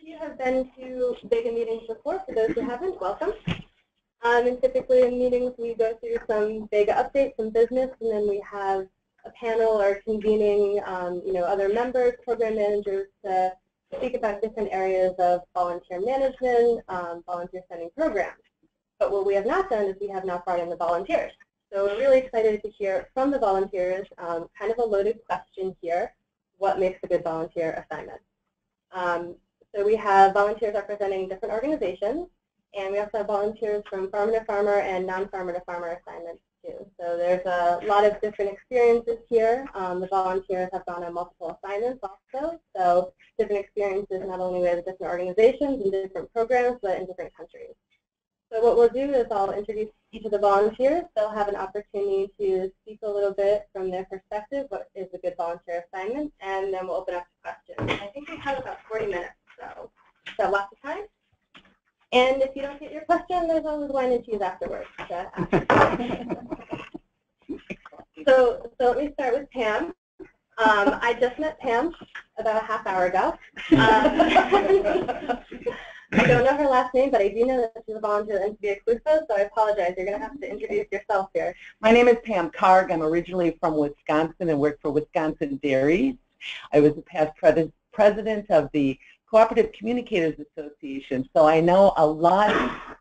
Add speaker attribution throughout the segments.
Speaker 1: you have been to Vega meetings before. For those who haven't, welcome. And typically in meetings we go through some Vega updates, some business, and then we have a panel or convening other members, program managers to speak about different areas of volunteer management, volunteer sending programs. But what we have not done is we have not brought in the volunteers. So we're really excited to hear from the volunteers, kind of a loaded question here, what makes a good volunteer assignment? So we have volunteers representing different organizations, and we also have volunteers from farmer to farmer and non-farmer to farmer assignments too. So there's a lot of different experiences here. The volunteers have gone on multiple assignments also, so different experiences not only with different organizations and different programs, but in different countries. So what we'll do is I'll introduce each of the volunteers. They'll have an opportunity to speak a little bit from their perspective, what is a good volunteer assignment, and then we'll open up to questions. I think we have about 40 minutes, so lots of time. And if you don't get your question, there's always wine and cheese afterwards. So let me start with Pam. I just met Pam about a half hour ago. I don't know her last name, but I do know that she's a volunteer at NCBA-CLUSA, so I apologize. You're going to have to introduce yourself here.
Speaker 2: My name is Pam Karg. I'm originally from Wisconsin and work for Wisconsin Dairies. I was the past president of the Cooperative Communicators Association, so I know a lot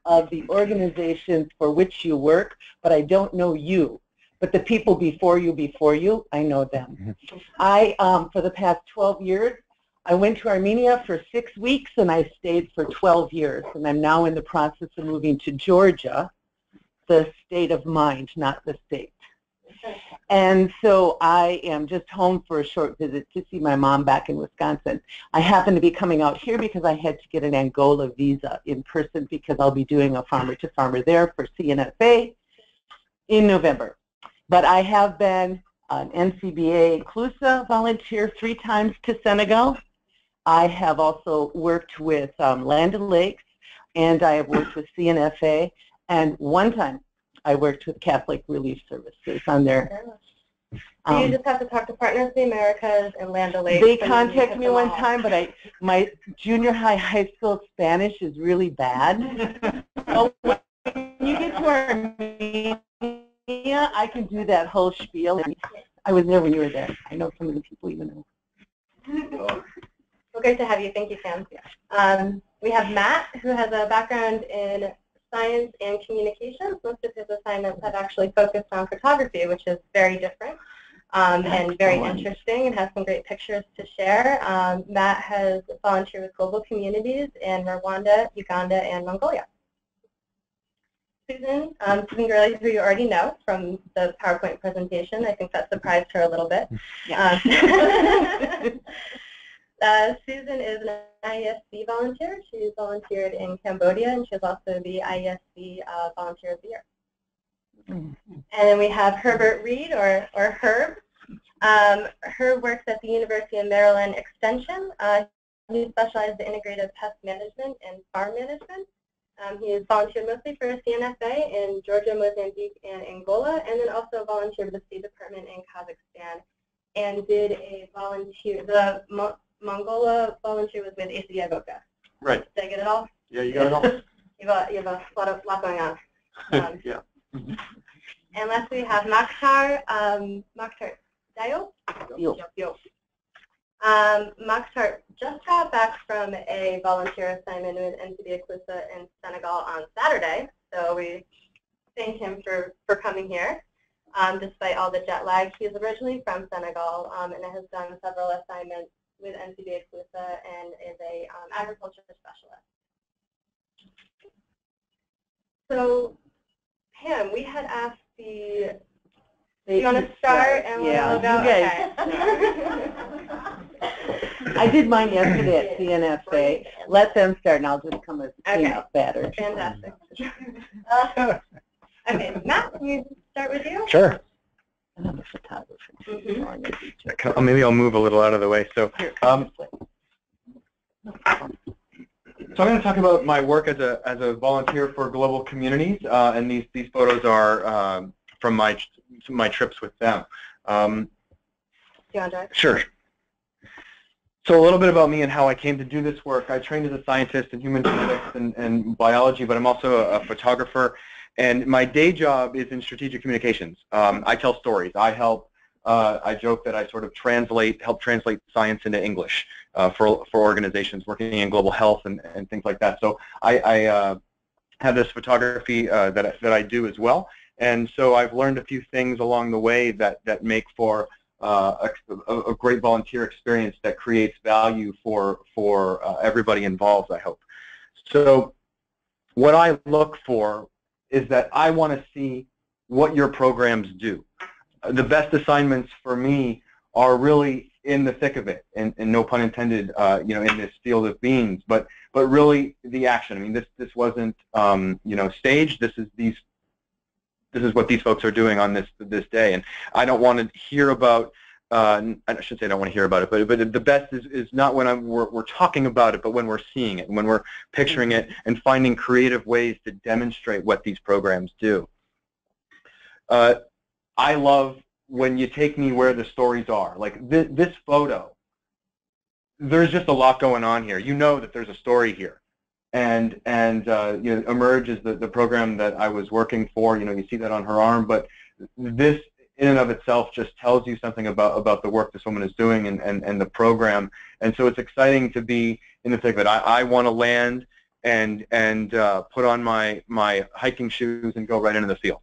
Speaker 2: of the organizations for which you work, but I don't know you. But the people before you, I know them. For the past 12 years, I went to Armenia for 6 weeks, and I stayed for 12 years. And I'm now in the process of moving to Georgia, the state of mind, not the state. And so I am just home for a short visit to see my mom back in Wisconsin. I happen to be coming out here because I had to get an Angola visa in person because I'll be doing a farmer-to-farmer there for CNFA in November. But I have been an NCBA-CLUSA volunteer 3 times to Senegal. I have also worked with Land O'Lakes, and I have worked with CNFA, and one time I worked with Catholic Relief Services on their...
Speaker 1: So you just have to talk to Partners of the Americas and Land O'Lakes.
Speaker 2: They contacted me one time, but my junior high school Spanish is really bad. So when you get to Armenia, I can do that whole spiel. I was there when you were there. I know some of the people even know.
Speaker 1: Well, great to have you. Thank you, Sam. We have Matt, who has a background in science and communications. Most of his assignments have actually focused on photography, which is very different and very interesting, and has some great pictures to share. Matt has volunteered with global communities in Rwanda, Uganda, and Mongolia. Susan Gurley, who you already know from the PowerPoint presentation. I think that surprised her a little bit. Yeah. Susan is an IESC volunteer. She's volunteered in Cambodia, and she's also the IESC Volunteer of the Year. And then we have Herbert Reed, or Herb. Herb works at the University of Maryland Extension. He specializes in integrative pest management and farm management. He has volunteered mostly for CNFA in Georgia, Mozambique, and Angola, and then also volunteered with the State Department in Kazakhstan, and did a volunteer, the Mongola volunteer was with ACD Avoca.
Speaker 3: Right.
Speaker 1: Did I get it all?
Speaker 3: Yeah, you got it all.
Speaker 1: You have a lot going on.
Speaker 3: Yeah.
Speaker 1: And lastly, we have Makhtar Dayo. Makhtar just got back from a volunteer assignment with NCBA-CLUSA in Senegal on Saturday, so we thank him for coming here. Despite all the jet lag, he is originally from Senegal and has done several assignments with NCBA-CLUSA and is a agriculture specialist. So, Pam, we had asked do you want to start and we'll go?
Speaker 2: Okay. I did mine yesterday at CNFA. Let them start, and I'll just come as peanut batter.
Speaker 1: Fantastic. Okay, Matt, can we start with you?
Speaker 3: Sure.
Speaker 2: I'm a photographer.
Speaker 3: Maybe I'll move a little out of the way. So, I'm going to talk about my work as a volunteer for global communities, and these photos are from my trips with them.
Speaker 1: Do you want to drive?
Speaker 3: Sure. So a little bit about me and how I came to do this work. I trained as a scientist in human genetics and biology, but I'm also a photographer. And my day job is in strategic communications. I tell stories. I joke that I sort of help translate science into English for organizations working in global health and things like that. So I have this photography that I do as well. And so I've learned a few things along the way that make for a great volunteer experience that creates value for everybody involved, I hope. So what I look for is that I want to see what your programs do. The best assignments for me are really in the thick of it, and no pun intended, in this field of beans, but really the action. I mean, this wasn't staged. This is what these folks are doing on this day, and I don't want to hear about. I should say I don't want to hear about it, but the best is not when we're talking about it, but when we're seeing it, when we're picturing it, and finding creative ways to demonstrate what these programs do. I love when you take me where the stories are. Like this photo, there's just a lot going on here. You know that there's a story here. And Emerge is the program that I was working for. You see that on her arm, but this in and of itself just tells you something about the work this woman is doing and the program. And so it's exciting to be in the thick of it. I want to land and put on my hiking shoes and go right into the field.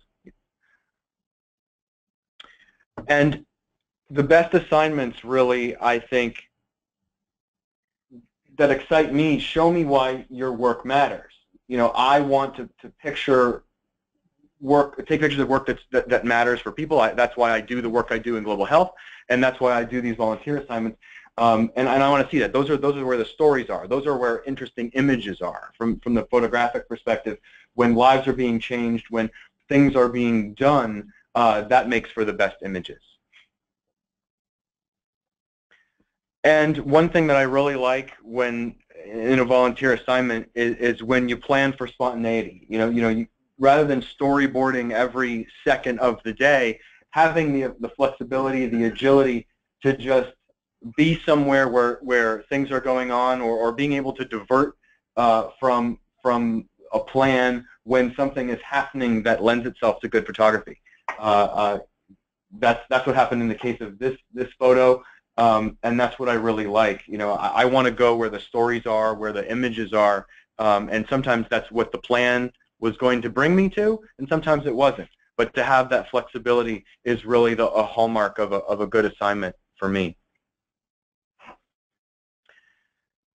Speaker 3: And the best assignments really, I think, that excite me, show me why your work matters. I want to picture work, take pictures of work that matters for people. That's why I do the work I do in global health, and that's why I do these volunteer assignments. And I want to see that. Those are where the stories are. Those are where interesting images are from the photographic perspective. When lives are being changed, when things are being done, that makes for the best images. And one thing that I really like when in a volunteer assignment is when you plan for spontaneity. Rather than storyboarding every second of the day, having the flexibility, the agility to just be somewhere where things are going on, or being able to divert from a plan when something is happening that lends itself to good photography. That's what happened in the case of this photo. And that's what I really like. I want to go where the stories are, where the images are, and sometimes that's what the plan was going to bring me to, and sometimes it wasn't. But to have that flexibility is really a hallmark of a good assignment for me.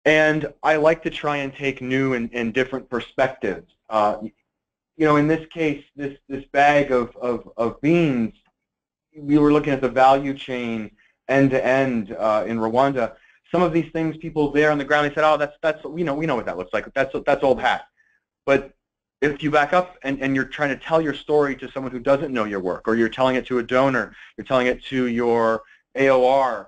Speaker 3: And I like to try and take new and different perspectives. In this case, this bag of beans, we were looking at the value chain end-to-end in Rwanda. Some of these things, people there on the ground, they said, "Oh, that's we know what that looks like. That's old hat." But if you back up and you're trying to tell your story to someone who doesn't know your work, or you're telling it to a donor, you're telling it to your AOR,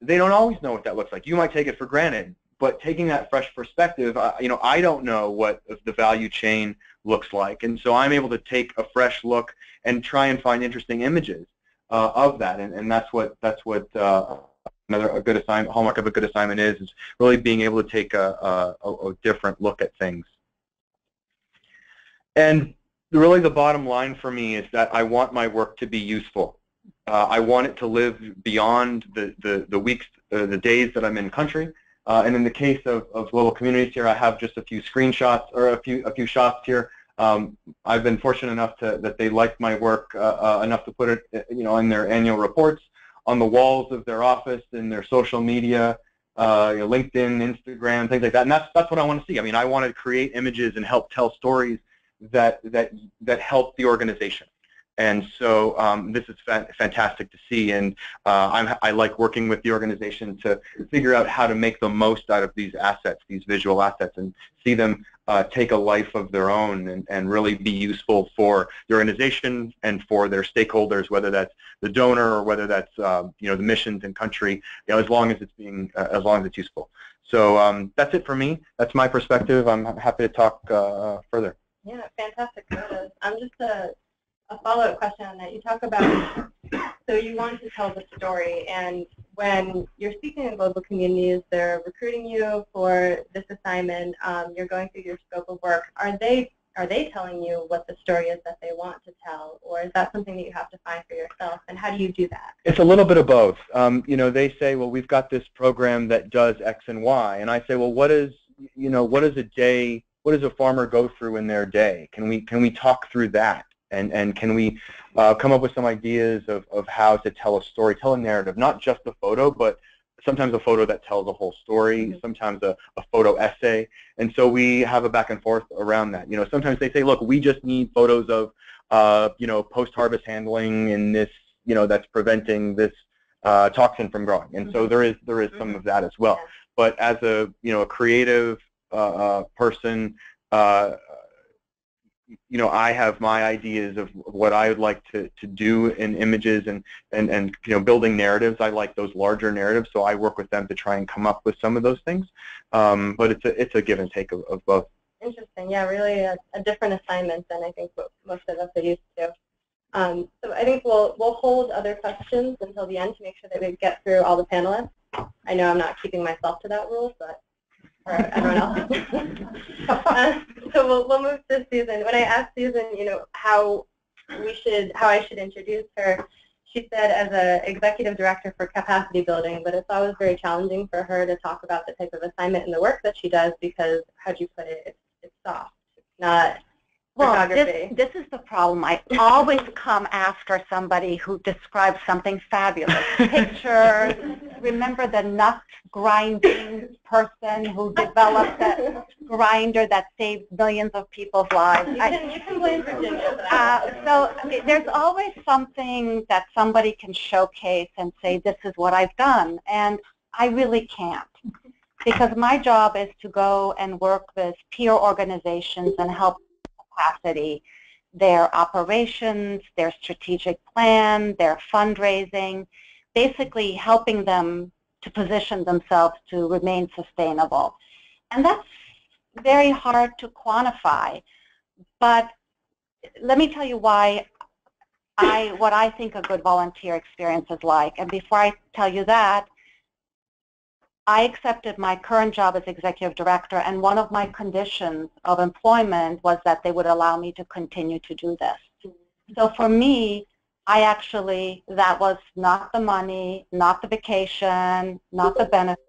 Speaker 3: they don't always know what that looks like. You might take it for granted, but taking that fresh perspective, I don't know what the value chain looks like, and so I'm able to take a fresh look and try and find interesting images of that, and that's what another good assignment, hallmark of a good assignment is really being able to take a different look at things. And really the bottom line for me is that I want my work to be useful. I want it to live beyond the weeks, the days that I'm in country. And in the case of global communities here, I have just a few screenshots or a few shots here. I've been fortunate enough that they liked my work enough to put it, in their annual reports, on the walls of their office, in their social media, LinkedIn, Instagram, things like that. And that's what I want to see. I mean, I want to create images and help tell stories that help the organization. And so this is fantastic to see, and I like working with the organization to figure out how to make the most out of these assets, these visual assets, and see them take a life of their own and really be useful for the organization and for their stakeholders, whether that's the donor or whether that's the missions and country, as long as it's useful. So that's it for me. That's my perspective. I'm happy to talk further.
Speaker 1: Yeah, fantastic photos. I'm just a follow-up question on that. You talk about So you want to tell the story, and when you're speaking in global communities, they're recruiting you for this assignment, you're going through your scope of work. Are they telling you what the story is that they want to tell, or is that something that you have to find for yourself, and how do you do that?
Speaker 3: It's a little bit of both. They say, well, we've got this program that does X and Y, and I say, well, what does a farmer go through in their day? Can we talk through that, and can we come up with some ideas of how to tell a story, tell a narrative, not just a photo, but sometimes a photo that tells a whole story, sometimes a photo essay, and so we have a back and forth around that. Sometimes they say, look, we just need photos of post-harvest handling in this, that's preventing this toxin from growing, and so there is some of that as well. But as a creative person, I have my ideas of what I would like to do in images and building narratives. I like those larger narratives, so I work with them to try and come up with some of those things. But it's a give and take of both.
Speaker 1: Interesting. Yeah, really a different assignment than I think what most of us are used to. So I think we'll hold other questions until the end to make sure that we get through all the panelists. I know I'm not keeping myself to that rule, but for everyone else. So we'll move to Susan. When I asked Susan, how I should introduce her, she said as an executive director for capacity building, but it's always very challenging for her to talk about the type of assignment and the work that she does because, how'd you put it, it's soft, not photography.
Speaker 4: This is the problem. I always come after somebody who describes something fabulous. Pictures. Remember the nut grinding person who developed a grinder that saved millions of people's lives?
Speaker 1: You can blame Virginia.
Speaker 4: So there's always something that somebody can showcase and say, this is what I've done. And I really can't. Because my job is to go and work with peer organizations and help capacity, their operations, their strategic plan, their fundraising, basically helping them to position themselves to remain sustainable. And that's very hard to quantify. But let me tell you what I think a good volunteer experience is like. And before I tell you that, I accepted my current job as executive director, and one of my conditions of employment was that they would allow me to continue to do this. So for me, that was not the money, not the vacation, not the benefit,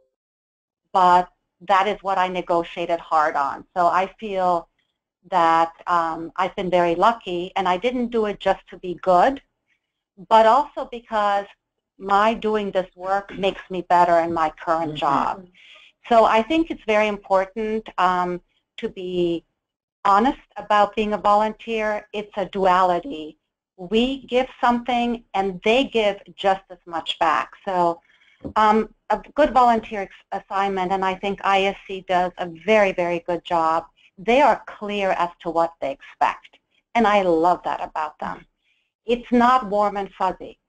Speaker 4: but that is what I negotiated hard on. So I feel that I've been very lucky, and I didn't do it just to be good, but also because my doing this work makes me better in my current job. So I think it's very important to be honest about being a volunteer. It's a duality. We give something and they give just as much back. So a good volunteer assignment, and I think ISC does a very, very good job. They are clear as to what they expect, and I love that about them. It's not warm and fuzzy.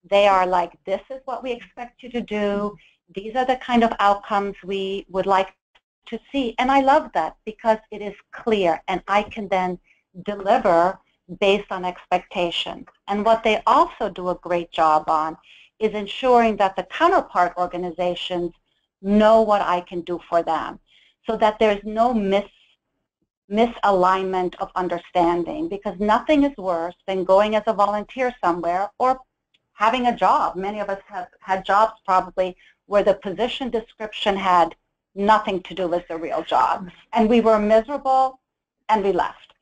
Speaker 4: They are like, this is what we expect you to do. These are the kind of outcomes we would like to see. And I love that because it is clear, and I can then deliver based on expectation. And what they also do a great job on is ensuring that the counterpart organizations know what I can do for them, so that there's no misalignment of understanding, because nothing is worse than going as a volunteer somewhere or having a job. Many of us have had jobs probably where the position description had nothing to do with the real job. And we were miserable and we left.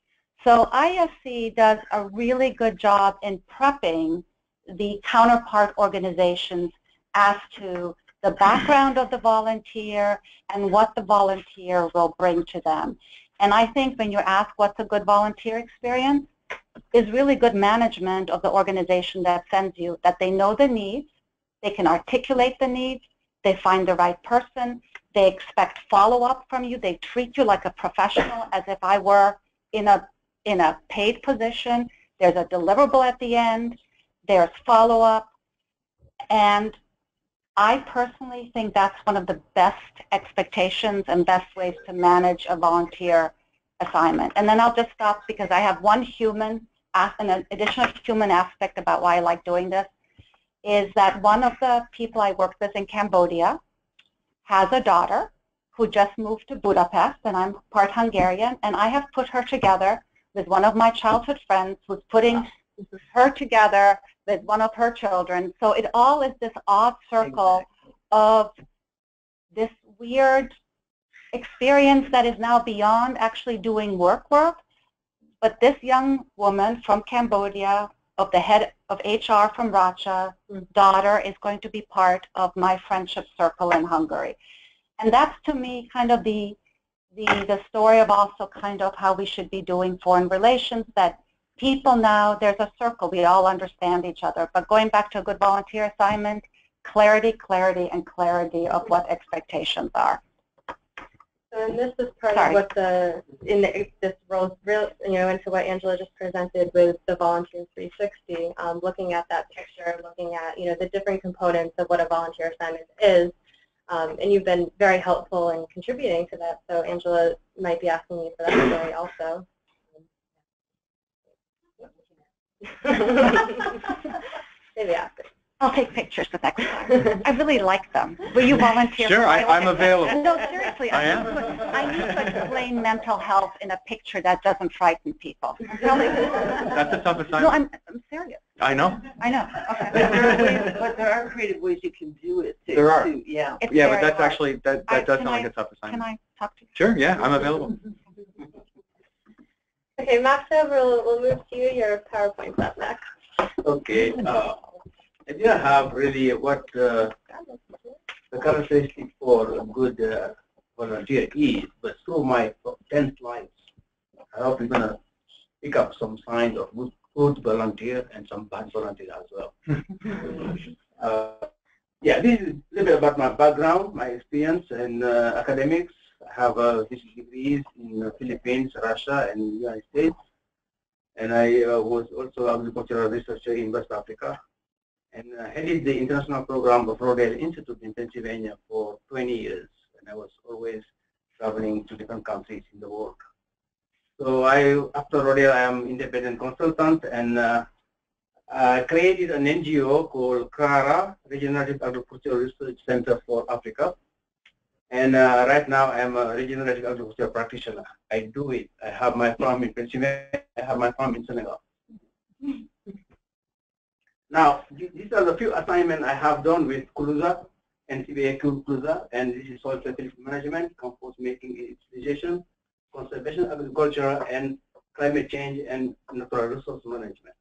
Speaker 4: So ISC does a really good job in prepping the counterpart organizations as to the background of the volunteer and what the volunteer will bring to them. And I think when you ask what's a good volunteer experience, is really good management of the organization that sends you, that they know the needs, they can articulate the needs, they find the right person, they expect follow-up from you, they treat you like a professional as if I were in a paid position, there's a deliverable at the end, there's follow-up, and I personally think that's one of the best expectations and best ways to manage a volunteer assignment. And then I'll just stop because I have an additional human aspect about why I like doing this. is that one of the people I worked with in Cambodia has a daughter who just moved to Budapest, and I'm part Hungarian, and I have put her together with one of my childhood friends who's putting her together with one of her children. So it all is this odd circle of this weird experience that is now beyond actually doing work. But this young woman from Cambodia, of the head of HR from Racha, daughter, is going to be part of my friendship circle in Hungary. And that's, to me, kind of the story of also kind of how we should be doing foreign relations, that people now, there's a circle, we all understand each other. But going back to a good volunteer assignment, clarity, clarity, and clarity of what expectations are.
Speaker 1: And this is part of what this rolls into what Angela just presented with the Volunteer 360, looking at that picture, looking at the different components of what a volunteer assignment is, and you've been very helpful in contributing to that. So Angela might be asking you for that story also. Maybe after.
Speaker 4: I'll take pictures the next time. I really like them. Will you volunteer?
Speaker 3: Sure, I'm available.
Speaker 4: No, seriously.
Speaker 3: I am.
Speaker 4: I need to explain mental health in a picture that doesn't frighten people. I'm telling you.
Speaker 3: That's a tough assignment.
Speaker 4: No, I'm serious.
Speaker 3: I know.
Speaker 4: I know. Okay.
Speaker 2: But there are creative ways you can do it, too.
Speaker 3: There are.
Speaker 2: Yeah.
Speaker 3: But that's
Speaker 4: hard.
Speaker 3: actually, that does sound like a tough assignment.
Speaker 4: Can I talk to you?
Speaker 3: Sure, yeah, I'm available.
Speaker 1: Okay, Moussa, we'll move to you. Your PowerPoint's up next.
Speaker 5: Okay. I didn't have really what the characteristic for a good volunteer is, but through my 10 slides, I hope you're going to pick up some signs of good volunteer and some bad volunteer as well. Yeah, this is a little bit about my background, my experience in academics. I have history degrees in the Philippines, Russia, and the United States. And I was also an agricultural researcher in West Africa, and headed the international program of Rodale Institute in Pennsylvania for 20 years. And I was always traveling to different countries in the world. So after Rodale, I am independent consultant, and I created an NGO called CRARA, Regenerative Agriculture Research Center for Africa. And right now, I'm a regenerative agriculture practitioner. I do it. I have my farm in Pennsylvania. I have my farm in Senegal. Now, these are the few assignments I have done with Kuluza, NCBA Kuluza, and this is soil fertility management, compost making utilization, conservation agriculture, and climate change and natural resource management.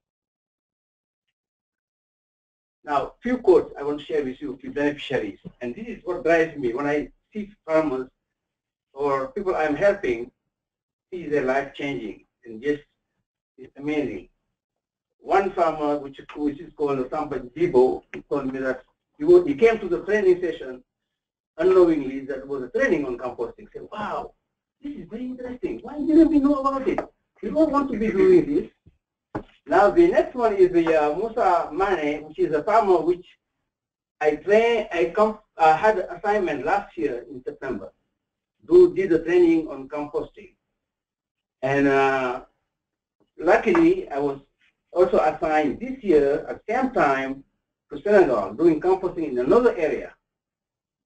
Speaker 5: Now, few quotes I want to share with you, few beneficiaries, and this is what drives me when I see farmers or people I'm helping see their life changing, and just it's amazing. One farmer, which is called Samba Jibo, he told me that he came to the training session unknowingly that was a training on composting. He said, wow, this is very interesting. Why didn't we know about it? We don't want to be doing this. Now the next one is the Moussa Mane, which is a farmer which I had an assignment last year in September. Did the training on composting. And luckily, I was also assigned this year at the same time to Senegal, doing composting in another area.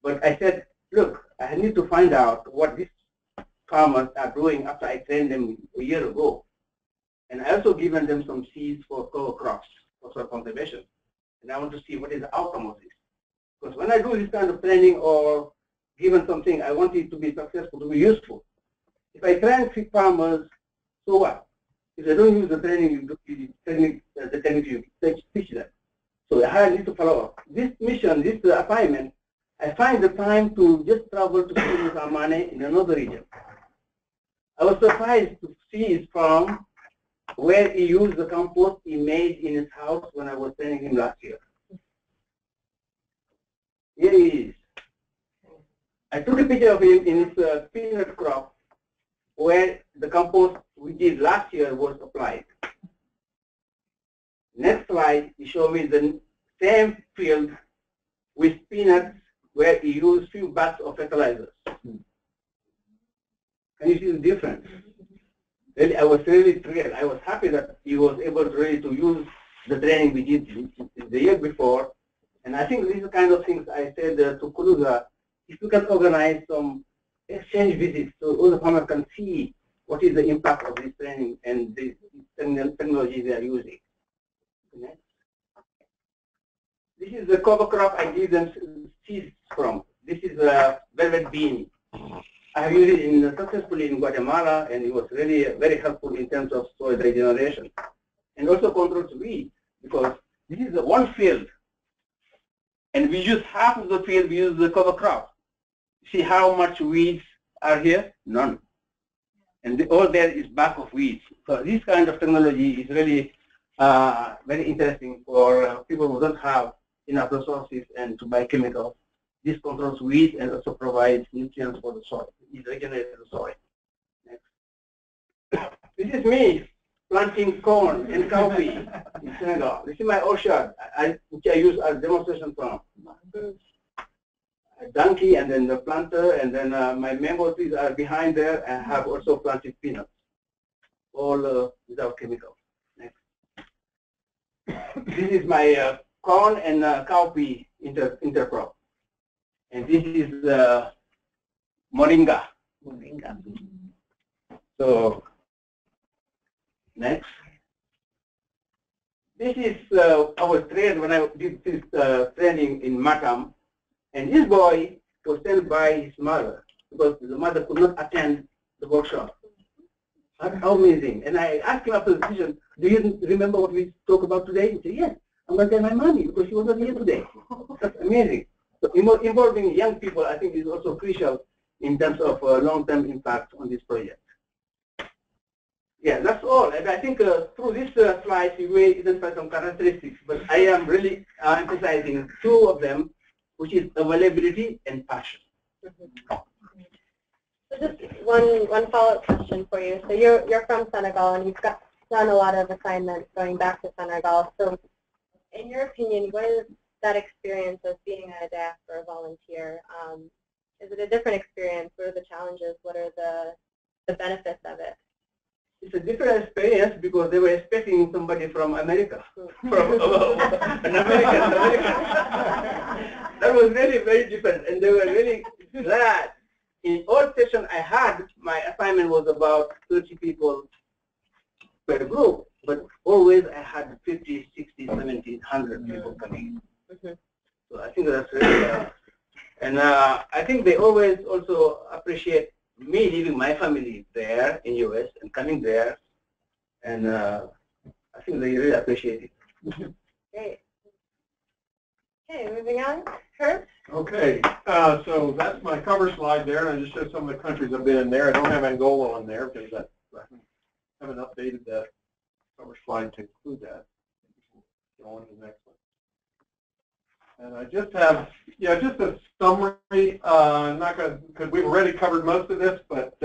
Speaker 5: But I said, look, I need to find out what these farmers are doing after I trained them a year ago. And I also given them some seeds for cover crops for soil conservation. And I want to see what is the outcome of this. Because when I do this kind of training or given something, I want it to be successful, to be useful. If I train farmers, so what? If they don't use the training, the technique you teach them. So I need to follow up. This mission, this assignment, I find the time to just travel to Amane in another region. I was surprised to see his farm where he used the compost he made in his house when I was training him last year. Here he is. I took a picture of him in his peanut crop where the compost we did last year was applied. Next slide, he showed me the same field with peanuts where he used few bags of fertilizers. Can you see the difference? Really, I was really thrilled. I was happy that he was able to really to use the training we did the year before And I think these are kind of things I said to Kuluga, if you can organize some exchange visits so all the farmers can see what is the impact of this training and the technology they are using. Next. This is the cover crop I give them seeds from. This is a velvet bean. I have used it successfully in Guatemala, and it was really very helpful in terms of soil regeneration. And also controls weeds, because this is the one field, and we use half of the field, we use the cover crop. See how much weeds are here? None. And all there is back of weeds. So this kind of technology is really very interesting for people who don't have enough resources and to buy chemicals. This controls weeds and also provides nutrients for the soil. It regenerates the soil. Next. This is me planting corn and cowpea in Senegal. This is my orchard, which I use as demonstration farm. A donkey and then the planter, and then my mango trees are behind there. I have also planted peanuts, all without chemicals. Next. This is my corn and cowpea intercrop. And this is moringa. So, next. This is I was trained when I did this training in Matam. And this boy was sent by his mother because the mother could not attend the workshop. How amazing. And I asked him after the session, do you remember what we talked about today? He said, yes, I'm going to tell my mommy because she was not here today. That's amazing. So involving young people, I think, is also crucial in terms of long-term impact on this project. Yeah, that's all. And I think through this slide, you may identify some characteristics, but I am really emphasizing two of them, which is availability and passion.
Speaker 1: So just one follow-up question for you. So you're from Senegal, and you've done a lot of assignments going back to Senegal. So in your opinion, what is that experience of being a diaspora volunteer? Is it a different experience? What are the challenges? What are the benefits of it?
Speaker 5: It's a different experience because they were expecting somebody from America, from an American. That was really very different, and they were really glad. In all sessions I had, my assignment was about 30 people per group, but always I had 50, 60, 70, 100 people coming in. So I think that's really, and I think they always also appreciate me leaving my family there in US and coming there, and I think they really appreciate it.
Speaker 1: Great. Okay, moving on. Herb?
Speaker 6: Okay, so that's my cover slide there, and I just showed some of the countries I've been in there. I don't have Angola on there because I haven't updated that cover slide to include that. Go on to the next one. And I just have, just a summary. I'm not going to, because we've already covered most of this, but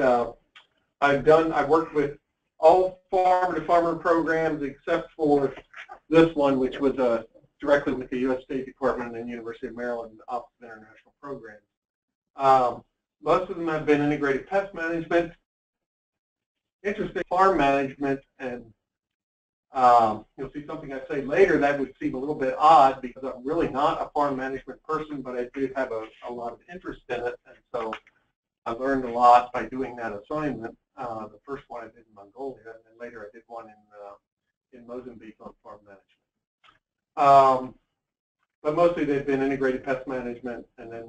Speaker 6: I've worked with all farmer-to-farmer programs except for this one, which was directly with the U.S. State Department and University of Maryland Office of International Programs. Most of them have been integrated pest management, interesting farm management, and you'll see something I say later that would seem a little bit odd because I'm really not a farm management person, but I do have a lot of interest in it, and so I learned a lot by doing that assignment. The first one I did in Mongolia, and then later I did one in Mozambique on farm management. But mostly they've been integrated pest management, and then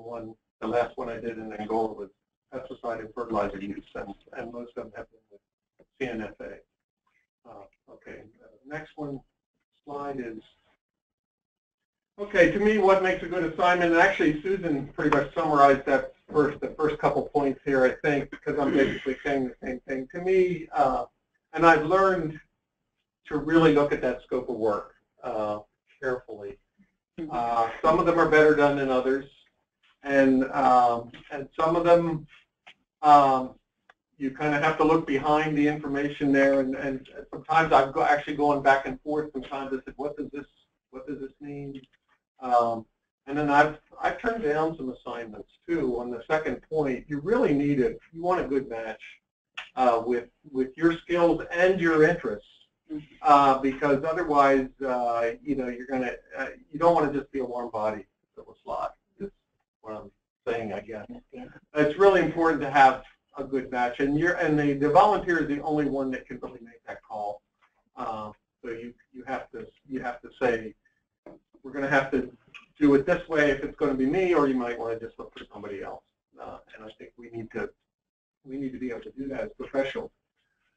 Speaker 6: the last one I did in Angola was pesticide and fertilizer use, and most of them have been with CNFA. Okay, next slide is, okay, to me what makes a good assignment, and actually Susan pretty much summarized that the first couple points here, I think, because I'm basically saying the same thing. To me, and I've learned to really look at that scope of work carefully. Some of them are better done than others, and some of them you kind of have to look behind the information there, and sometimes I've actually going back and forth. Sometimes I said, what does this mean? And then I've turned down some assignments too. On the second point, you really need you want a good match with your skills and your interests because otherwise, you know, you don't want to just be a warm body to fill a slot. That's what I'm saying, I guess. It's really important to have a good match, and the volunteer is the only one that can really make that call. So you have to say, we're going to have to do it this way if it's going to be me, or you might want to just look for somebody else. And I think we need to be able to do that as professionals.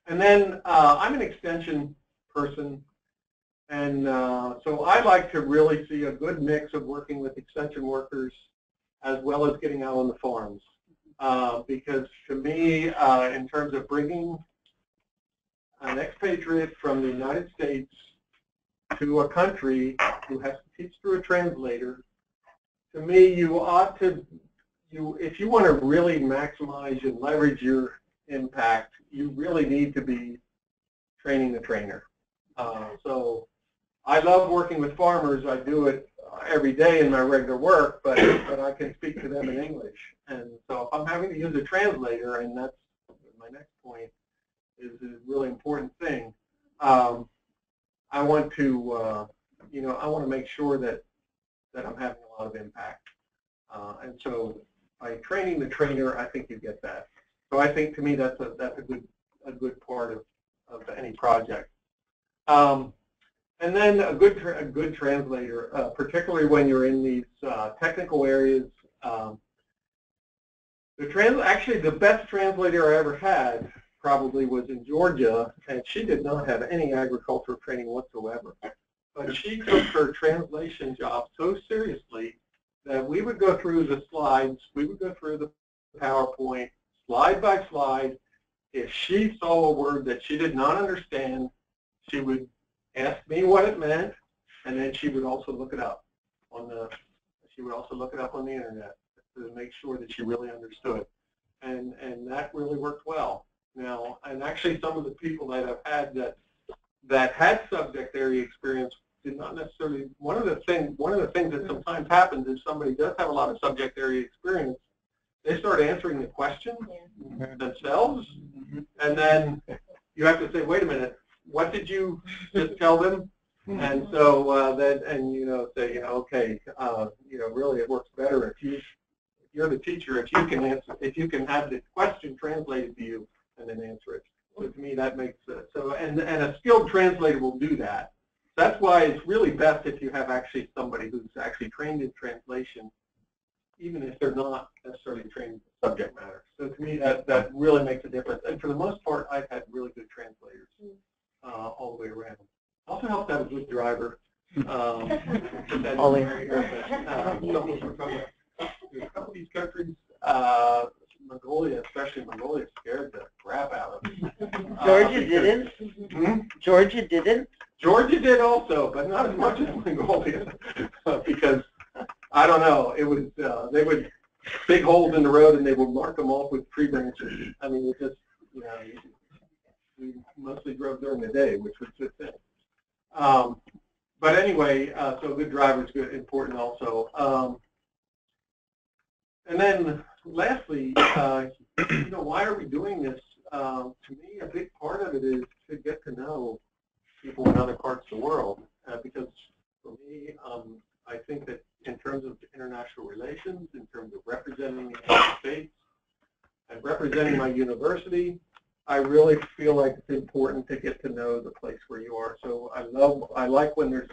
Speaker 6: And then I'm an extension person, and so I like to really see a good mix of working with extension workers as well as getting out on the farms. Because to me, in terms of bringing an expatriate from the United States to a country who has to teach through a translator, to me, you ought to, if you want to really maximize and leverage your impact, you really need to be training the trainer. So I love working with farmers. I do it every day in my regular work, but I can speak to them in English. And so if I'm having to use a translator, and that's my next point, is a really important thing. I want to, you know, I want to make sure that I'm having a lot of impact. And so by training the trainer, I think you get that. So I think to me that's a good part of any project. And then a good translator, particularly when you're in these technical areas. Actually, the best translator I ever had probably was in Georgia, and she did not have any agricultural training whatsoever. But she took her translation job so seriously that we would go through the slides, we would go through the PowerPoint, slide by slide. If she saw a word that she did not understand, she would ask me what it meant, and then she would also look it up on the internet to make sure that she really understood. And that really worked well. Now, and actually some of the people that I've had that had subject area experience did not necessarily, one of the things that sometimes happens is somebody does have a lot of subject area experience, they start answering the questions themselves, and then you have to say, wait a minute, what did you just tell them? And so you know, say, you know, okay, you know, really it works better if you're the teacher, if you can have the question translated to you and then answer it. So to me, that makes so, and a skilled translator will do that. That's why it's really best if you have actually somebody who's actually trained in translation, even if they're not necessarily trained in subject matter. So to me, that really makes a difference. And for the most part, I've had really good translators all the way around. Also helps to have a good driver. A couple of these countries, Mongolia, especially Mongolia, scared the crap out of me.
Speaker 2: Georgia didn't? Georgia didn't?
Speaker 6: Georgia did also, but not as much as Mongolia, because I don't know. It was they would big holes in the road, and they would mark them off with tree branches. I mean, it just, you know, we mostly drove during the day, which was good thing. But anyway, so good driver is good, important also. And then lastly, you know, why are we doing this? To me, a big part of it is to get to know people in other parts of the world. Because for me, I think that in terms of international relations, in terms of representing the United States and representing my university, I really feel like it's important to get to know the place where you are. So I like when there's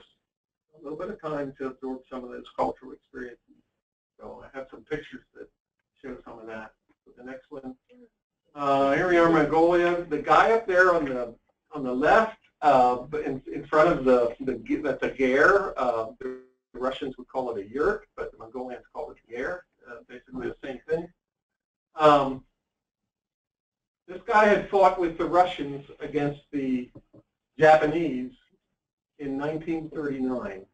Speaker 6: a little bit of time to absorb some of those cultural experiences. So I have some pictures that show some of that. So the next one, here we are in Mongolia. The guy up there on the left, in front of that's a ger. The Russians would call it a yurt, but the Mongolians call it a ger. Basically the same thing. This guy had fought with the Russians against the Japanese in 1939.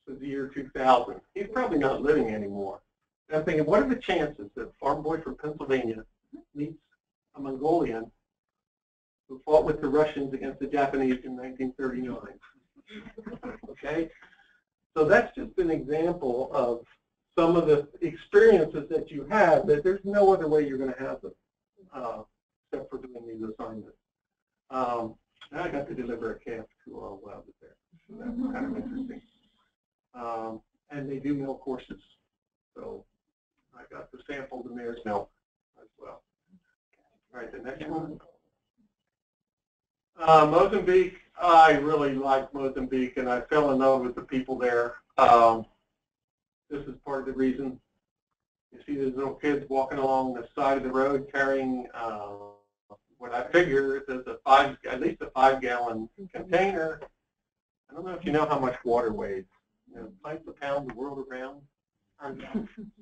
Speaker 6: This was the year 2000. He's probably not living anymore. And I'm thinking, what are the chances that a farm boy from Pennsylvania meets a Mongolian who fought with the Russians against the Japanese in 1939? Okay? So that's just an example of some of the experiences that you have that there's no other way you're going to have them except for doing these assignments. And I got to deliver a calf to while I was there. So that was kind of interesting. And they do milk horses. So I got to sample the mare's milk as well. All right, the next one. Mozambique, I really like Mozambique, and I fell in love with the people there. This is part of the reason. You see these little kids walking along the side of the road carrying what I figure is at least a 5-gallon container. I don't know if you know how much water weighs. You know, pints a pound the world around.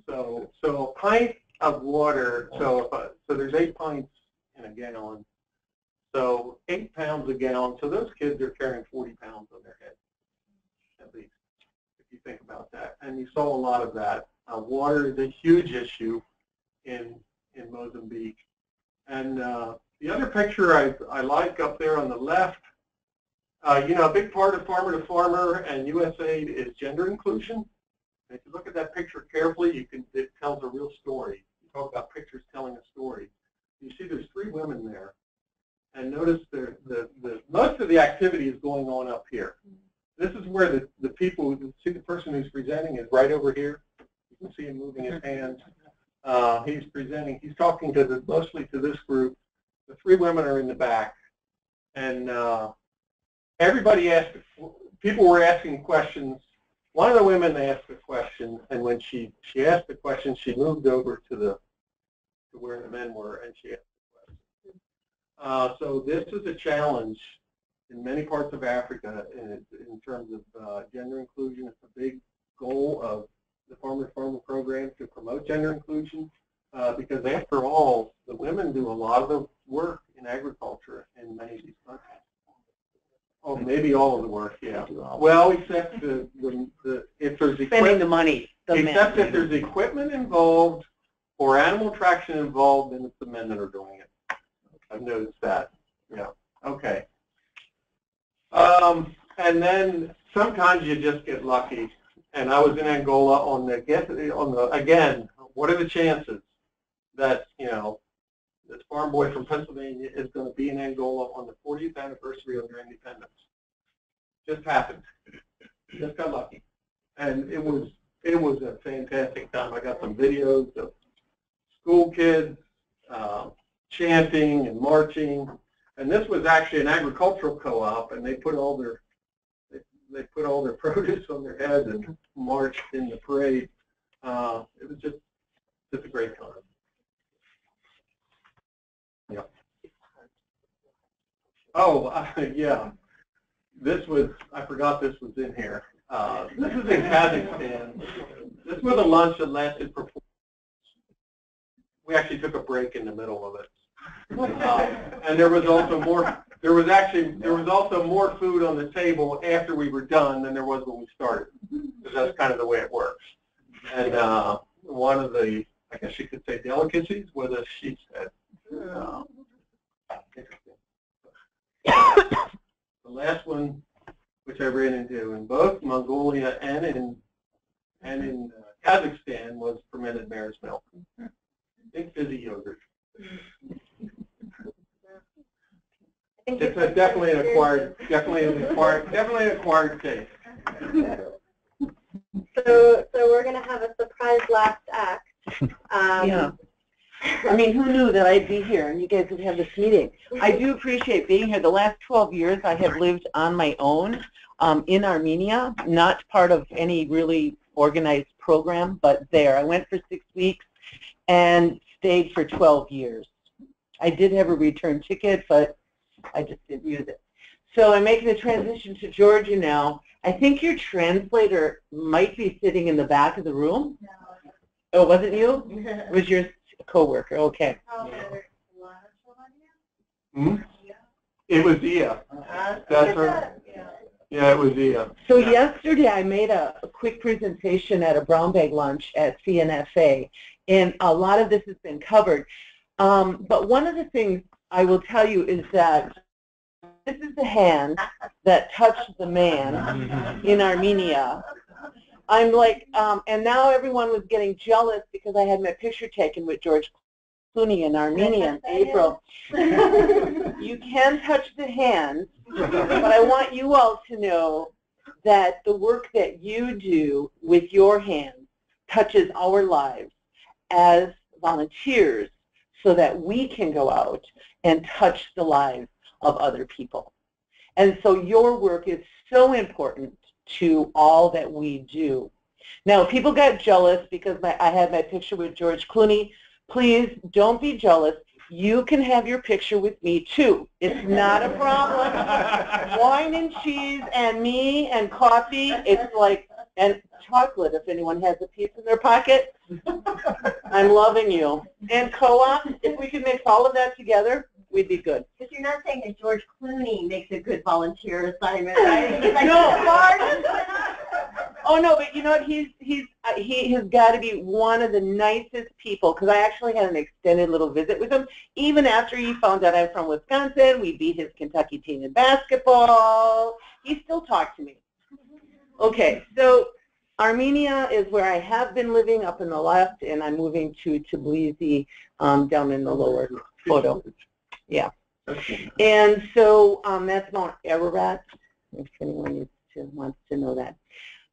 Speaker 6: So a pint of water. So there's 8 pints in a gallon. So 8 pounds a gallon. So those kids are carrying 40 pounds on their head, at least, if you think about that. And you saw a lot of that. Water is a huge issue in Mozambique. And the other picture I like up there on the left, you know, a big part of Farmer to Farmer and USAID is gender inclusion. And if you look at that picture carefully, it tells a real story. You talk about pictures telling a story. You see there's 3 women there. And notice most of the activity is going on up here. This is where the people, see the person who's presenting is right over here. You can see him moving his hands. He's presenting, he's talking to mostly to this group. The 3 women are in the back. And everybody asked, people were asking questions. One of the women asked a question, and when she asked the question, she moved over to where the men were, and she asked the question. So this is a challenge in many parts of Africa in terms of gender inclusion. It's a big goal of the Farmer to Farmer program to promote gender inclusion because, after all, the women do a lot of the work in agriculture in many of these countries. Oh, maybe all of the work, yeah. Well, except if there's
Speaker 2: spending the money.
Speaker 6: Except if there's equipment involved or animal traction involved, then it's the men that are doing it. I've noticed that. Yeah. Okay. And then sometimes you just get lucky. And I was in Angola again, what are the chances that, you know, this farm boy from Pennsylvania is going to be in Angola on the 40th anniversary of their independence? Just happened. Just got lucky. And it was a fantastic time. I got some videos of school kids chanting and marching. And this was actually an agricultural co-op, and they put all their produce on their heads and marched in the parade. It was just a great time. Yeah. Oh, yeah. I forgot this was in here. This is in Kazakhstan. This was a lunch that lasted for 4 hours. We actually took a break in the middle of it. And there was also more. There was also more food on the table after we were done than there was when we started, because that's kind of the way it works. And one of the, I guess you could say, delicacies was a sheep's head. Interesting. The last one, which I ran into in both Mongolia and in Kazakhstan, was fermented mare's milk. Think fizzy yogurt. It's definitely an acquired taste.
Speaker 1: So we're going to have a surprise last act.
Speaker 2: Yeah. I mean, who knew that I'd be here and you guys would have this meeting? I do appreciate being here. The last 12 years I have lived on my own in Armenia, not part of any really organized program, but there. I went for 6 weeks and stayed for 12 years. I did have a return ticket, but I just didn't use it. So I'm making the transition to Georgia now. I think your translator might be sitting in the back of the room.
Speaker 1: No.
Speaker 2: Oh, wasn't you? It was your coworker. Okay.
Speaker 6: Hmm? It was Ia. That's her. Yeah, it was Ia.
Speaker 2: So yesterday I made a quick presentation at a brown bag lunch at CNFA, and a lot of this has been covered. But one of the things I will tell you is that this is the hand that touched the man in Armenia. I'm like, and now everyone was getting jealous because I had my picture taken with George Clooney in Armenia in April. You can touch the hand, But I want you all to know that the work that you do with your hands touches our lives as volunteers so that we can go out and touch the lives of other people. And so your work is so important to all that we do. Now, people got jealous because I had my picture with George Clooney. Please don't be jealous. You can have your picture with me too. It's not a problem. Wine and cheese and me and coffee, it's like, and chocolate if anyone has a piece in their pocket. I'm loving you. And co-op, if we could mix all of that together, we'd be good.
Speaker 1: But you're not saying that George Clooney makes a good volunteer assignment, right? He's like,
Speaker 2: No. Oh no, but you know what? He has got to be one of the nicest people, because I actually had an extended little visit with him. Even after he found out I'm from Wisconsin, we beat his Kentucky team in basketball. He still talked to me. Okay, so Armenia is where I have been living up in the left, and I'm moving to Tbilisi down in the lower photo. Yeah. And so that's Mount Ararat, if anyone wants to know that.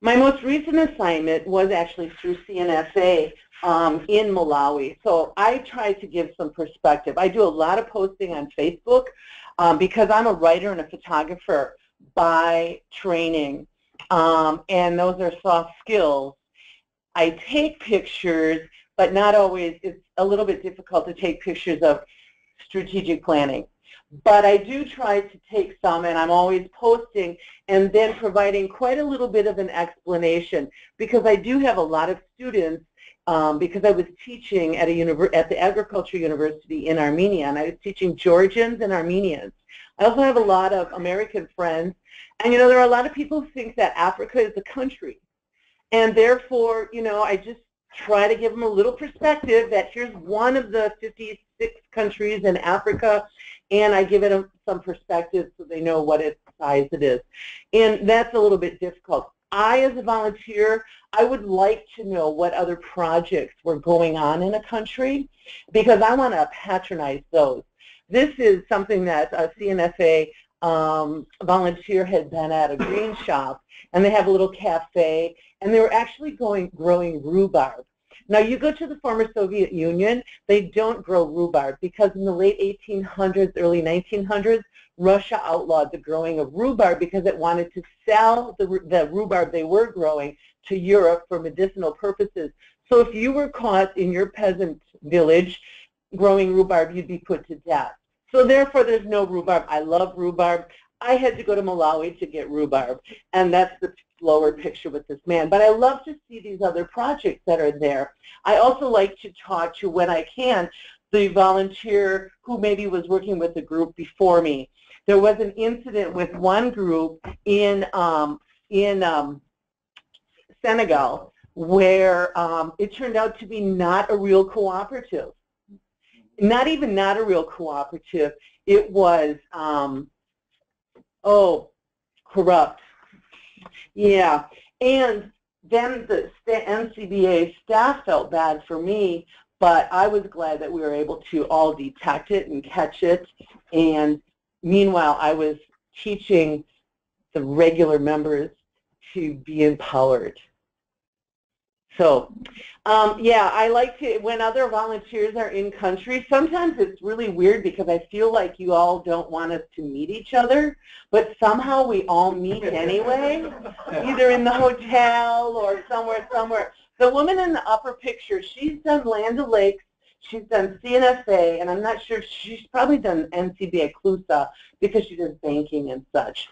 Speaker 2: My most recent assignment was actually through CNFA in Malawi. So I try to give some perspective. I do a lot of posting on Facebook because I'm a writer and a photographer by training, and those are soft skills. I take pictures, but not always. It's a little bit difficult to take pictures of strategic planning. But I do try to take some, and I'm always posting and then providing quite a little bit of an explanation, because I do have a lot of students, because I was teaching at the Agriculture University in Armenia, and I was teaching Georgians and Armenians. I also have a lot of American friends, and you know, there are a lot of people who think that Africa is a country, and therefore, you know, I just try to give them a little perspective that here's one of the 56 countries in Africa, and I give it some perspective so they know what size it is. And that's a little bit difficult. I, as a volunteer, I would like to know what other projects were going on in a country, because I want to patronize those. This is something that a CNFA volunteer had been at a green shop, and they have a little cafe, and they were actually growing rhubarb. Now, you go to the former Soviet Union, they don't grow rhubarb, because in the late 1800s, early 1900s, Russia outlawed the growing of rhubarb because it wanted to sell the rhubarb they were growing to Europe for medicinal purposes. So if you were caught in your peasant village growing rhubarb, you'd be put to death. So therefore, there's no rhubarb. I love rhubarb. I had to go to Malawi to get rhubarb, and that's the lower picture with this man. But I love to see these other projects that are there. I also like to talk to, when I can, the volunteer who maybe was working with a group before me. There was an incident with one group in Senegal where it turned out to be not a real cooperative. Not even not a real cooperative. It was, corrupt. Yeah, and then the NCBA staff felt bad for me, but I was glad that we were able to all detect it and catch it. And meanwhile, I was teaching the regular members to be empowered. So, yeah, I like to, when other volunteers are in country, sometimes it's really weird because I feel like you all don't want us to meet each other, but somehow we all meet anyway, either in the hotel or somewhere. The woman in the upper picture, she's done Land O'Lakes, she's done CNFA, and I'm not sure, she's probably done NCBA CLUSA because she does banking and such.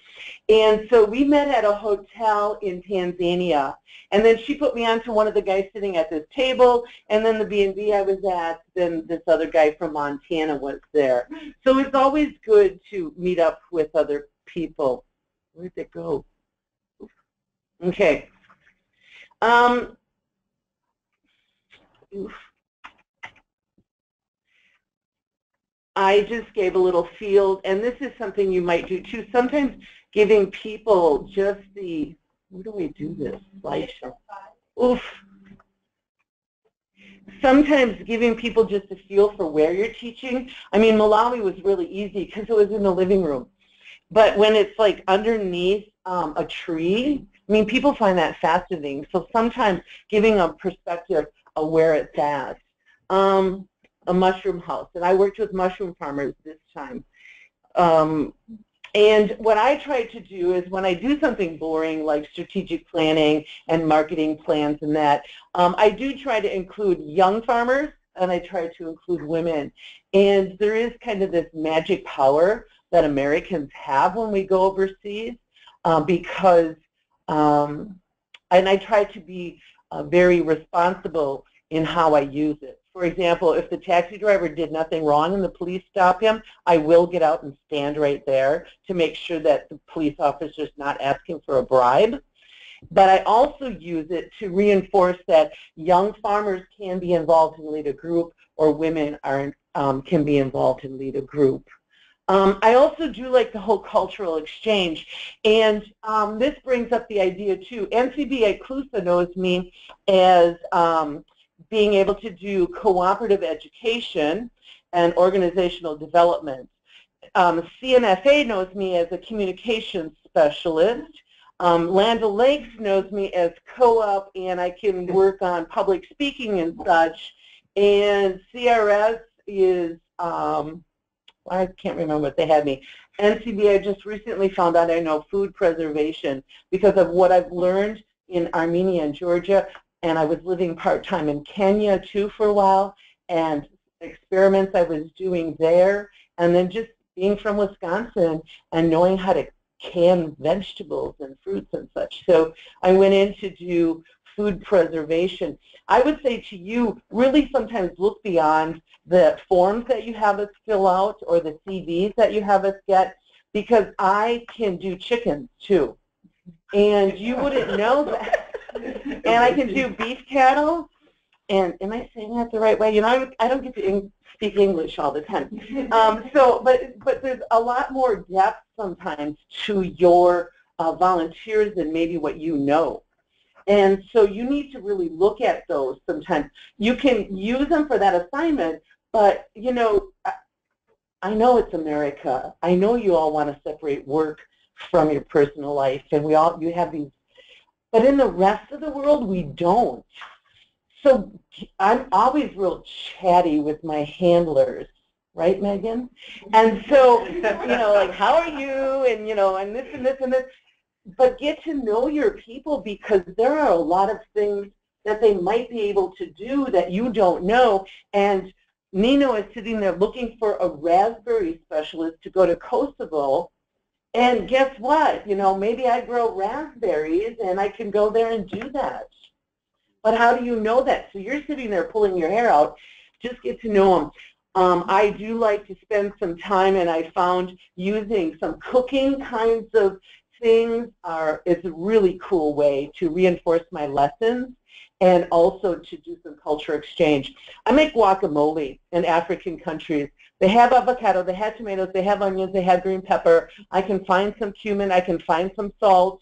Speaker 2: And so we met at a hotel in Tanzania, and then she put me on to one of the guys sitting at this table, and then the B&B I was at, then this other guy from Montana was there. So it's always good to meet up with other people. Where'd they go? Okay. I just gave a little field, and this is something you might do too. Sometimes giving people just the, where do we do this? Slideshow. Oof. Sometimes giving people just a feel for where you're teaching. I mean, Malawi was really easy because it was in the living room. But when it's like underneath a tree, I mean, people find that fascinating. So sometimes giving a perspective of where it's at. A mushroom house, and I worked with mushroom farmers this time. And what I try to do is when I do something boring like strategic planning and marketing plans and that, I do try to include young farmers and I try to include women. And there is kind of this magic power that Americans have when we go overseas because, and I try to be very responsible in how I use it. For example, if the taxi driver did nothing wrong and the police stop him, I will get out and stand right there to make sure that the police officer is not asking for a bribe. But I also use it to reinforce that young farmers can be involved and lead a group, or women are, can be involved and lead a group. I also do like the whole cultural exchange, and this brings up the idea too. NCBA CLUSA knows me as being able to do cooperative education and organizational development. CNFA knows me as a communications specialist. Land O'Lakes knows me as co-op, and I can work on public speaking and such. And CRS is, I can't remember what they had me. NCBA, I just recently found out I know food preservation because of what I've learned in Armenia and Georgia. And I was living part-time in Kenya, too, for a while, and experiments I was doing there, and then just being from Wisconsin and knowing how to can vegetables and fruits and such. So I went in to do food preservation. I would say to you, really sometimes look beyond the forms that you have us fill out or the CVs that you have us get, because I can do chickens, too. And you wouldn't know that. And I can do beef cattle, and am I saying that the right way? You know, I don't get to speak English all the time. But there's a lot more depth sometimes to your volunteers than maybe what you know. And so you need to really look at those sometimes. You can use them for that assignment, but, you know, I know it's America. I know you all want to separate work from your personal life, and you have these. But in the rest of the world, we don't. So I'm always real chatty with my handlers, right, Megan? And so, you know, like, how are you? And, you know, and this and this and this. But get to know your people, because there are a lot of things that they might be able to do that you don't know. And Nino is sitting there looking for a raspberry specialist to go to Kosovo. And guess what? You know, maybe I grow raspberries and I can go there and do that. But how do you know that? So you're sitting there pulling your hair out. Just get to know them. I do like to spend some time, and I found using some cooking kinds of things is a really cool way to reinforce my lessons and also to do some culture exchange. I make guacamole in African countries. They have avocado, they have tomatoes, they have onions, they have green pepper. I can find some cumin, I can find some salt,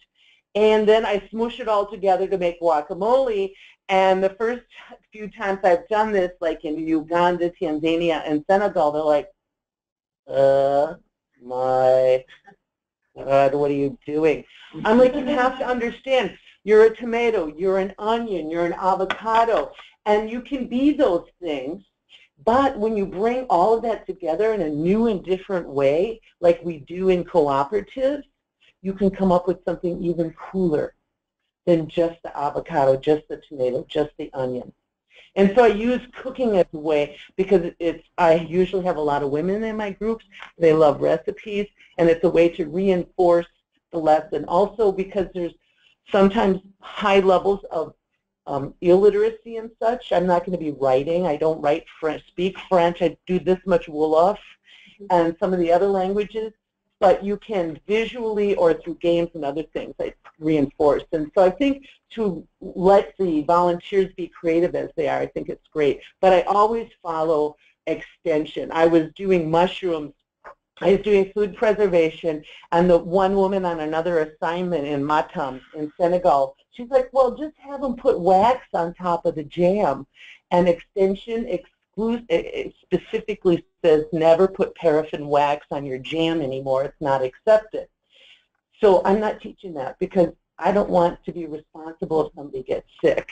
Speaker 2: and then I smoosh it all together to make guacamole. And the first few times I've done this, like in Uganda, Tanzania, and Senegal, they're like, my God, what are you doing? I'm like, you have to understand, you're a tomato, you're an onion, you're an avocado, and you can be those things. But when you bring all of that together in a new and different way, like we do in cooperatives, you can come up with something even cooler than just the avocado, just the tomato, just the onion. And so I use cooking as a way, because I usually have a lot of women in my groups. They love recipes, and it's a way to reinforce the lesson. Also because there's sometimes high levels of illiteracy and such. I'm not going to be writing. I don't write French, speak French. I do this much Wolof and some of the other languages. But you can visually or through games and other things reinforce. And so I think to let the volunteers be creative as they are, I think it's great. But I always follow extension. I was doing mushrooms. I was doing food preservation, and the one woman on another assignment in Matam in Senegal, she's like, well, just have them put wax on top of the jam. And extension it specifically says never put paraffin wax on your jam anymore. It's not accepted. So I'm not teaching that because I don't want to be responsible if somebody gets sick.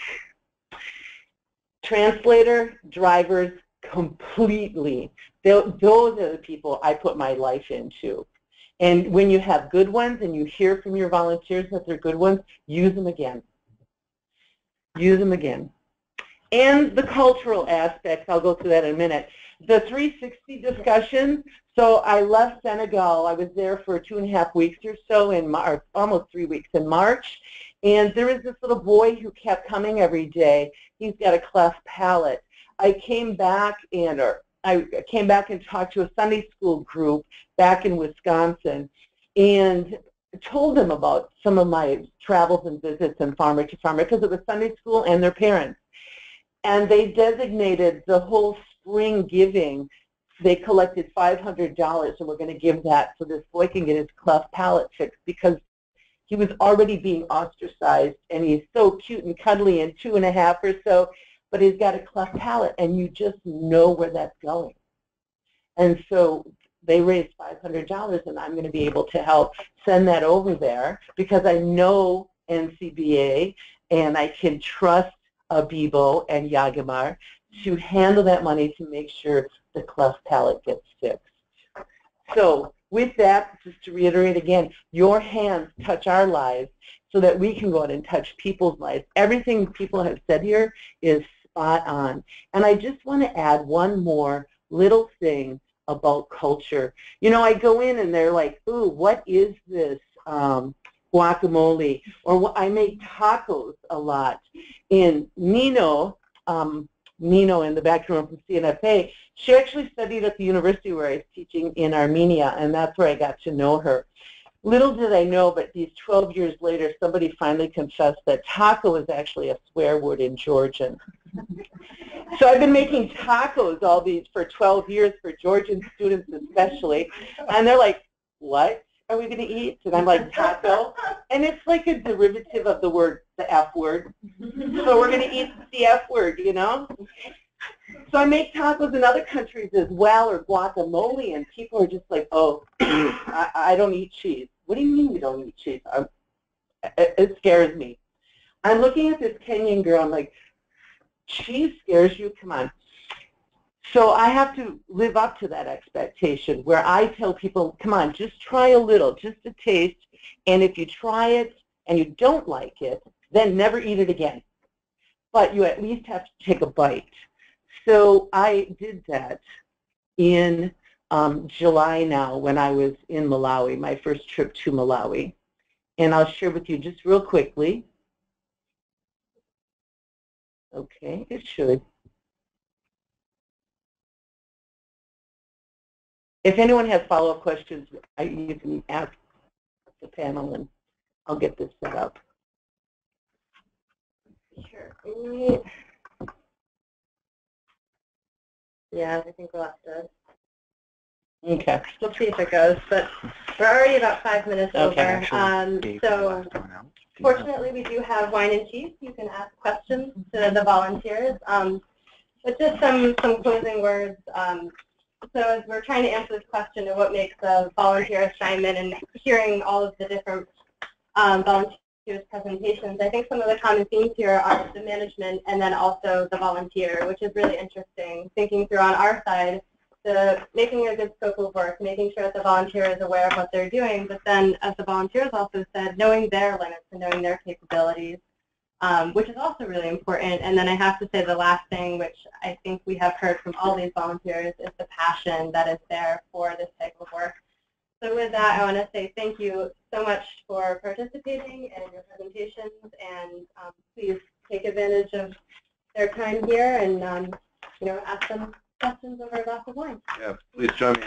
Speaker 2: Translator, drivers, completely. Those are the people I put my life into. And when you have good ones and you hear from your volunteers that they're good ones, use them again. Use them again. And the cultural aspects, I'll go through that in a minute. The 360 discussion, so I left Senegal. I was there for 2.5 weeks or so in March, almost 3 weeks in March. And there was this little boy who kept coming every day. He's got a cleft palate. I came back and talked to a Sunday school group back in Wisconsin and told them about some of my travels and visits and farmer to farmer because it was Sunday school and their parents. And they designated the whole spring giving. They collected $500 and we're going to give that so this boy can get his cleft palate fixed because he was already being ostracized and he's so cute and cuddly and 2.5 or so, but he's got a cleft palate and you just know where that's going. And so they raised $500 and I'm going to be able to help send that over there because I know NCBA and I can trust Abibo and Yagamar to handle that money to make sure the cleft palate gets fixed. So with that, just to reiterate again, your hands touch our lives so that we can go out and touch people's lives. Everything people have said here is spot on. And I just want to add one more little thing about culture. You know, I go in and they're like, ooh, what is this guacamole? Or I make tacos a lot. And Nino in the back room from CNFA, she actually studied at the university where I was teaching in Armenia, and that's where I got to know her. Little did I know, but these 12 years later, somebody finally confessed that taco is actually a swear word in Georgian. So I've been making tacos all these for 12 years for Georgian students especially, and they're like, what are we going to eat? And I'm like, taco. And it's like a derivative of the word, the F word. So we're going to eat the F word, you know? So I make tacos in other countries as well, or guacamole, and people are just like, oh, I don't eat cheese. What do you mean you don't eat cheese? It scares me. I'm looking at this Kenyan girl, I'm like, cheese scares you? Come on. So I have to live up to that expectation where I tell people, come on, just try a little, just a taste, and if you try it and you don't like it, then never eat it again. But you at least have to take a bite. So I did that in July now when I was in Malawi, my first trip to Malawi. And I'll share with you just real quickly. Okay, it should. If anyone has follow-up questions, you can ask the panel and I'll get this set up.
Speaker 1: Sure. Yeah, I think we'll have to.
Speaker 2: Okay.
Speaker 1: We'll see if it goes, but we're already about 5 minutes over. So fortunately, we do have wine and cheese. You can ask questions to the volunteers. But just some closing words. So as we're trying to answer this question of what makes a volunteer assignment and hearing all of the different volunteers' presentations, I think some of the common themes here are the management and then also the volunteer, which is really interesting. Thinking through on our side, making a good scope of work, making sure that the volunteer is aware of what they're doing, but then, as the volunteers also said, knowing their limits and knowing their capabilities, which is also really important. And then I have to say the last thing, which I think we have heard from all these volunteers, is the passion that is there for this type of work. So with that, I want to say thank you so much for participating in your presentations, and please take advantage of their time here and ask them questions over a glass of wine.
Speaker 3: Yeah, please join me.